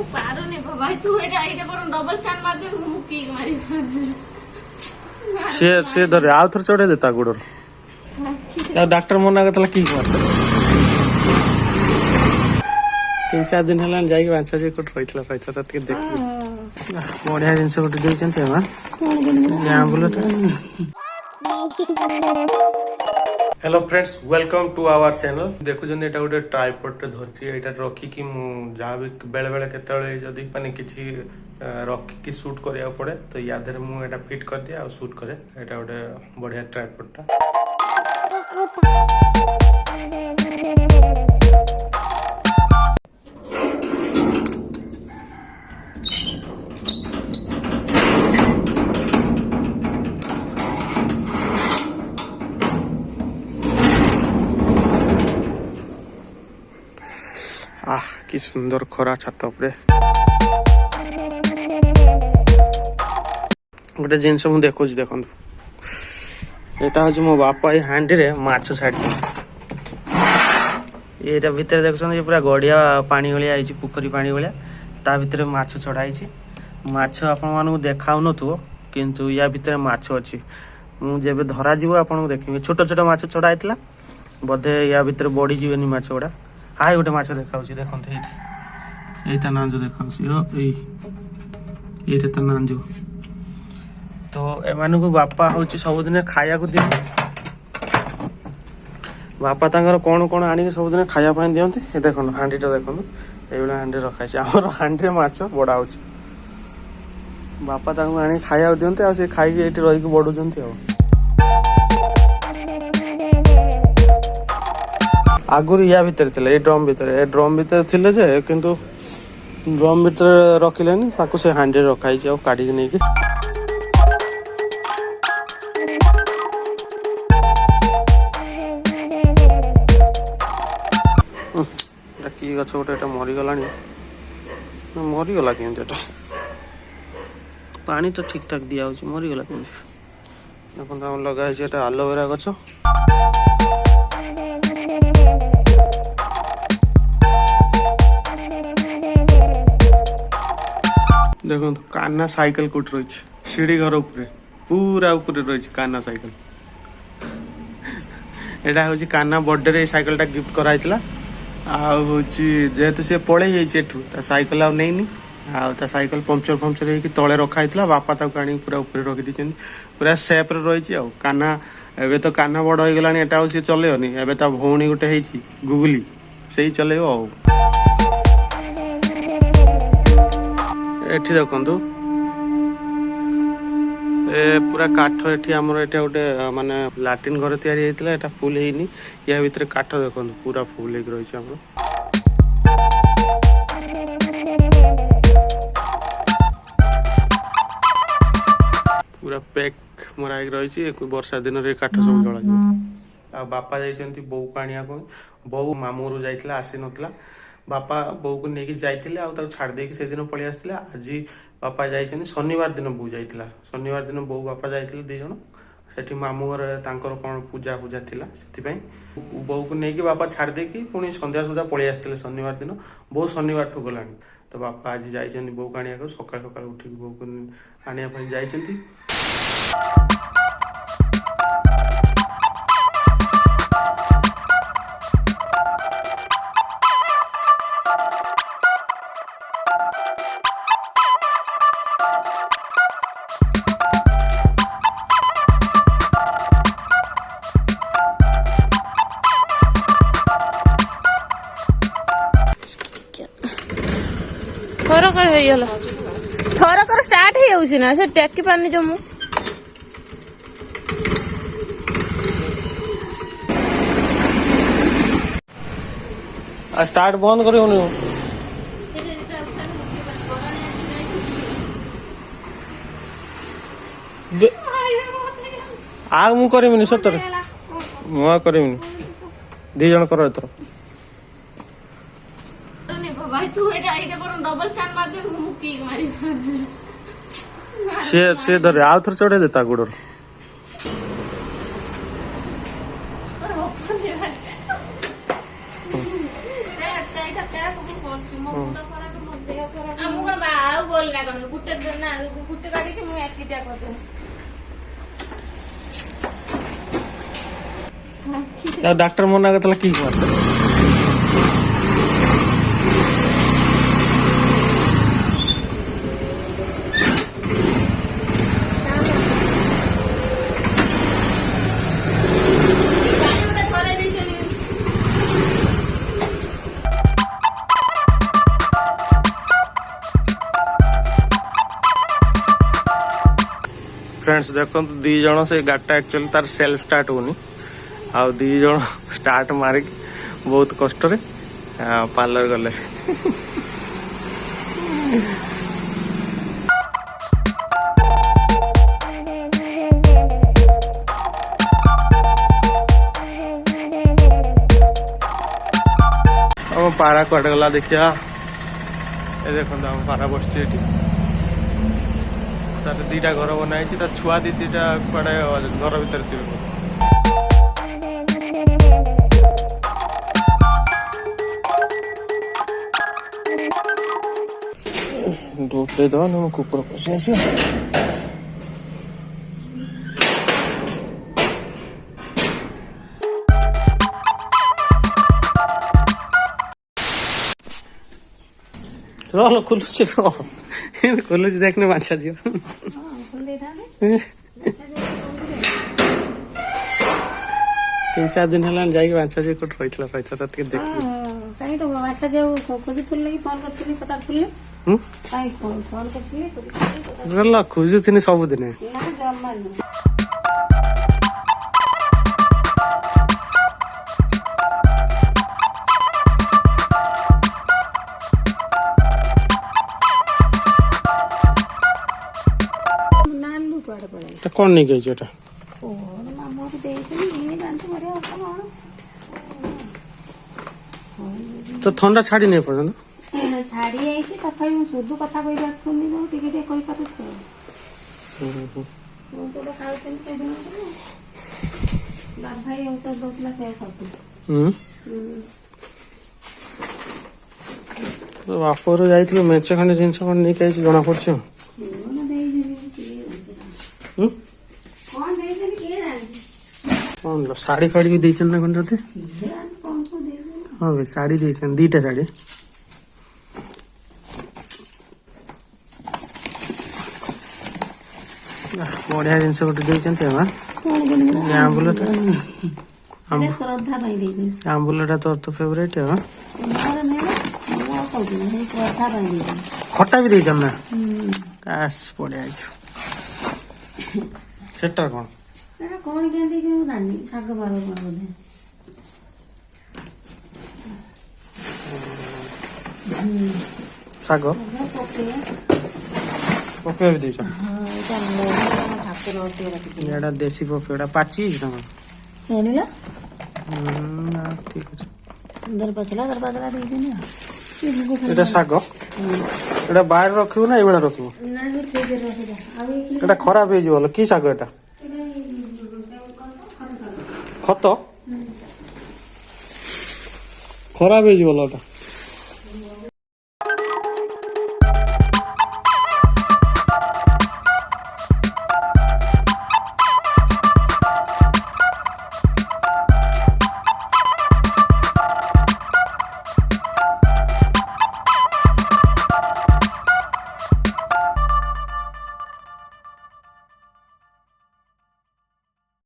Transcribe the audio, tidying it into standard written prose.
पारुनी भाई तू एटा एटा पर डबल चान मार दे मु किक मारी से धरे आउ थर चढ़े देता गोड़र डॉक्टर मना करता किक मारता 3-4 दिन है जाइए बांचा जी कोट रही रही देख बढ़िया जिनस गोटे hello friends welcome to our channel देखुं एटा गोटे ट्राइपॉड धरती एटा रखिकी जहाँ भी बेले बेले केतले जदि माने किछि रखिकी शूट करिया पड़े तो या देरे मु एटा फिट कर दिया और शूट करे एटा गोटे बढ़िया ट्राइपॉड टा कि सुंदर खरा छात उपरे गोटे जिनस मु देखुची देखो एटा हूँ मो बापा ये हांडी रे माछ छाड़ी ये भितर देखुन पूरा गड़िया पानी भलिया आई पोखरी पानी भलिया ता भितर माछ छड़ाई माछ आपण मानू देखा नथुओ किंतु या भितर माछ अछि मु जेबे धरा जीव आपन देखिबे छोट छोट माछ छड़ाइतला बोधे या भितर बड़ी जीवेनी माछ गुड़ा हाय गोटे माछ देखा देखते ये नांजो देखा ये नांजो तो एमान को बापा हूँ सबुदिन खाया को दिखते बापा तांकर कौन कौन आनिक सबुदिन खाया दिखते ये देख हांडीटा देखो ये हांडी रखाई आम हांडी माछ बड़ा हो बापा आनी खाया दिखते आ खाई रही बढ़ुंट आगुरी या भितर थिले ए ड्रम भितर थिले जे किंतु ड्रम भितर रखिलेनी ताकू से हांडी रखाई आ काढी नै कि की गछ गोटे मरी गलानी मरी गला केंते एटा पानी तो ठीक ठाक दिया होची मरी गला केंते देखन हम लगा है एटा एलोवेरा गछ देखो कान्ना साइकिल कोट रही सीढ़ी घर ऊपर पूरा ऊपर रही कान्ना साइकिल एटा हूँ कान्ना बर्थडे रे साइकिल टा गिफ्ट कराइतला जेहेतु सी पड़े जाइए साइकिल आ नहीं आ साइकिल पंक्चर होगी तले रखाई बापा ताक आनी पूरा ऊपर रखी पूरा सेफ रही कान्ना एबे तो कान्ना बड़ हो गलानी एटा सी चलेनी एबे ता भौणी गोटे होती गुगली से चलेब एठी देखंतु ए पूरा काठ एठी हमर एटा गोटे माने लैट्रिन घर तयारी हेतिला एटा फुल हेनी या भीतर काठ देखंतु पूरा फुल हेक रही छै हमर पूरा पैक मरा हेक रही छै वर्षा दिन रे काठ सब जळा आ बापा जाइछंती बौ कानिया को बौ मामूरू जाइतला आसी नतला बापा बो को लेकिन जाइथिले आ ताको छाड़ देकी से दिन पळि आस्थिले आज बापा जाइछन शनिवार दिन बो जाइथिला शनिवार दिन बो बापा जाइथिले दे जण सेठी मामू घर तांकर कोन पूजा पूजा थिला सेति पई बो को लेकी बापा छाड़ देकी पुनी संध्या सुधा पळि आस्थिले शनिवार दिन बो शनिवार ठु गलानी तो बापा आज जाइछन बो कानिया को सकाळ सकाळ उठी बो को आनिया पई जाइछंती थरकर स्टार्ट हो ना से टेकी पानी जो मु स्टार्ट बंद करी होनी आ मु करमिनी सतरे मु करमिनी दी जण कर एतर भाई तू एटा एटा पर डबल चान मार दे मु किक मारी से धरे आउ थर चढ़े देता गोड़र एटा एटा को पहुंची मो मुंड खराब मो देह खराब बोल ना कौन गुटे ना गुटे गाड़ी के मैं एक्टिटा कर दे तो डॉक्टर मना करतला की करते फ्रेंड्स देखो दी जन से गाड़ी एक्चुअली तार सेल्फ स्टार्ट होनी आ दी जन स्टार्ट मारिक बहुत कष्ट रे पार्लर गले हम पारा कट गला देखिया देखो हम पारा बस तार दीटा घर बनाई छुआ दीटा कड़े घर भर थे दूध दे दो ना कुकुर पशे आस रो खुलुच खुलुच देखने बाछा जी 3-4 दिन है जाइए बाछा जी कोट रही देख कहीं तो बाछा जे खोजी तुल लगी फोन करथिली पता तुले कहीं फोन करथिली रला खोजु थिनी सब दिन ना जम्मा नालू पड़े पड़े तो कौन नहीं गई जेटा ओ मामा को देई ये जानते मरे अपन तो ठंडा छाड़ी नहीं पड़े ना छाड़ी आई थी तथा मैं शुद्ध कथा कहि बाथुनी जो टिके कहि पाते छे वो सब खाउते के दिन बाप भाई औषध दोतला से खाते तो बापर जाइथिलो मेचे खंडे जिंस कोन नहीं कहि जणा पड़छ ना देई कौन देई के जाने कौन लो साड़ी फाड़ी भी देछन ना कोन जते कौन को देई हां भाई साड़ी देछन दीटा साड़ी बढ़िया जिनस गोटे देछन आंबुलटा अरे श्रद्धा भाई देई आंबुलटा तो फेवरेट है मोर ने मोर को नहीं श्रद्धा भाई देई खट्टा भी देछन ना काश बढ़िया सेटा कौन एटा कौन केंदी जे नानी साग बारो बोले साग पके पके भी देछन हां एटा मोर ठाकुर होते रखी एटा देसी पपेड़ा पाची ना हेनिला ना ठीक है दरपसला देई देनी एटा साग एटा बाहर रखियो ना एबेला रखियो ना भी फ्रिज रे रखी जा अब एटा खराब हे जीवल की साग एटा खत खराब हे जीवल एटा